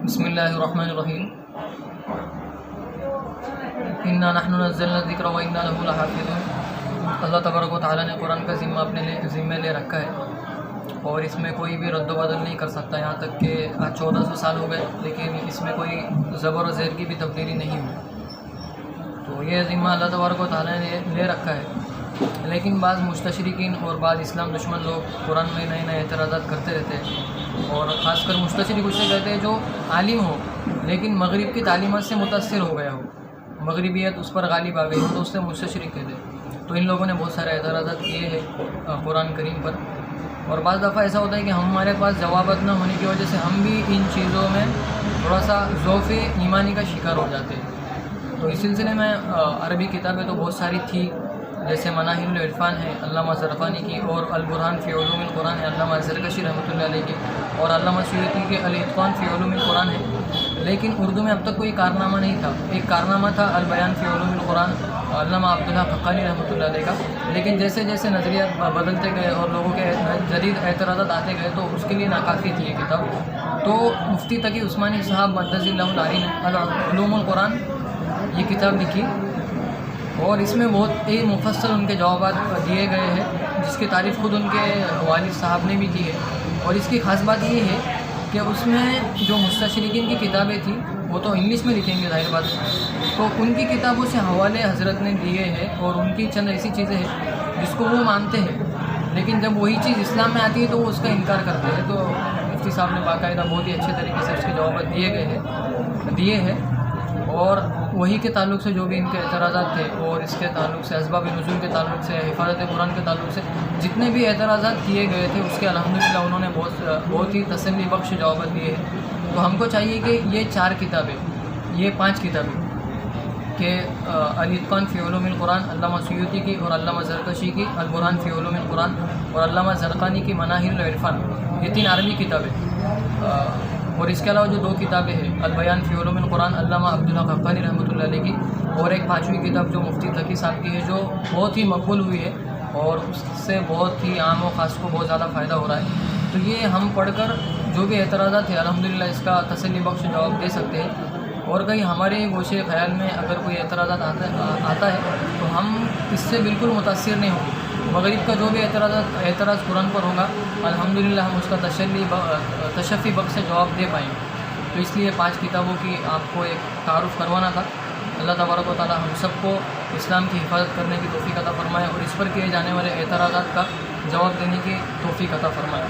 بسم اللہ الرحمن الرحیم انا نحن نزلنا الذکر و انا لہ لحافظون۔ اللہ تبارک و تعالیٰ نے قرآن کا ذمہ اپنے ذمے لے رکھا ہے اور اس میں کوئی بھی رد و بدل نہیں کر سکتا، یہاں تک کہ آج 1400 سال ہو گئے لیکن اس میں کوئی زبر و زیر کی بھی تبدیلی نہیں ہوئی۔ تو یہ ذمہ اللہ تبارک و تعالیٰ نے لے رکھا ہے، لیکن بعض مستشرقین اور بعض اسلام دشمن لوگ قرآن میں نئے نئے اعتراضات کرتے رہتے ہیں، اور خاص کر مستشرق اسے کہتے ہیں جو عالم ہو لیکن مغرب کی تعلیمات سے متاثر ہو گیا ہو، مغربیت اس پر غالب آ گئی ہو تو اس سے مستشرق کہتے ہیں۔ تو ان لوگوں نے بہت سارے اعتراضات کیے ہیں قرآن کریم پر، اور بعض دفعہ ایسا ہوتا ہے کہ ہمارے پاس جوابات نہ ہونے کی وجہ سے ہم بھی ان چیزوں میں تھوڑا سا ضعف ایمانی کا شکار ہو جاتے ہیں۔ تو اس سلسلے میں عربی کتابیں تو بہت ساری تھی، جیسے مناہل العرفان ہے علامہ زرقانی کی، اور البرہان فی علوم القرآن ہے علامہ زرکشی رحمۃ اللہ علیہ کی، اور علامہ سیوطی کے الاتقان فی علوم القرآن ہے۔ لیکن اردو میں اب تک کوئی کارنامہ نہیں تھا۔ ایک کارنامہ تھا البیان فی علوم القرآن علامہ عبداللہ حقانی رحمۃ اللہ علیہ کا، لیکن جیسے جیسے نظریات بدلتے گئے اور لوگوں کے جدید اعتراضات آتے گئے تو اس کے لیے ناکافی تھی یہ کتاب۔ تو مفتی تقی عثمانی صاحب مدظ اللہ العلی نے علوم القرآن یہ کتاب لکھی، اور اس میں بہت ہی مفصل ان کے جوابات دیے گئے ہیں، جس کی تعریف خود ان کے والد صاحب نے بھی کی ہے۔ اور اس کی خاص بات یہ ہے کہ اس میں جو مستشرقین کی کتابیں تھیں وہ تو انگلش میں لکھیں گے ظاہر بات ہے، تو ان کی کتابوں سے حوالے حضرت نے دیے ہیں، اور ان کی چند ایسی چیزیں ہیں جس کو وہ مانتے ہیں، لیکن جب وہی چیز اسلام میں آتی ہے تو وہ اس کا انکار کرتے ہیں۔ تو مفتی صاحب نے باقاعدہ بہت ہی اچھے طریقے سے اس کے جوابات دیے ہیں، اور وہی کے تعلق سے جو بھی ان کے اعتراضات تھے، اور اس کے تعلق سے اسباب نزول کے تعلق سے، حفاظت قرآن کے تعلق سے جتنے بھی اعتراضات کیے گئے تھے اس کے الحمدللہ انہوں نے بہت ہی تسلی بخش جوابات دیے ہیں۔ تو ہم کو چاہیے کہ یہ 4 کتابیں، یہ 5 کتابیں کہ الاتقان فی علوم القرآن علامہ سیوطی کی، اور علامہ زرکشی کی البرہان فی علوم القرآن، اور علامہ زرقانی کی مناہل العرفان، یہ 3 عربی کتابیں، اور اس کے علاوہ جو 2 کتابیں ہیں البیان فی علوم القرآن علامہ عبداللہ حقانی رحمۃ اللہ علیہ کی، اور ایک 5ویں کتاب جو مفتی تقی صاحب کی ہے جو بہت ہی مقبول ہوئی ہے اور اس سے بہت ہی عام و خاص کو بہت زیادہ فائدہ ہو رہا ہے۔ تو یہ ہم پڑھ کر جو بھی اعتراضات ہیں الحمدللہ اس کا تسلی بخش جواب دے سکتے ہیں، اور کہیں ہمارے گوشے خیال میں اگر کوئی اعتراضات آتا ہے تو ہم اس سے بالکل متاثر نہیں ہوں گے۔ مغرب کا جو بھی اعتراض قرآن پر ہوگا الحمدللہ ہم اس کا تشفی بخش سے جواب دے پائیں گے۔ تو اس لیے 5 کتابوں کی آپ کو ایک تعارف کروانا تھا۔ اللہ تبارک و تعالیٰ ہم سب کو اسلام کی حفاظت کرنے کی توفیق عطا فرمائے، اور اس پر کیے جانے والے اعتراضات کا جواب دینے کی توفیق عطا فرمائے۔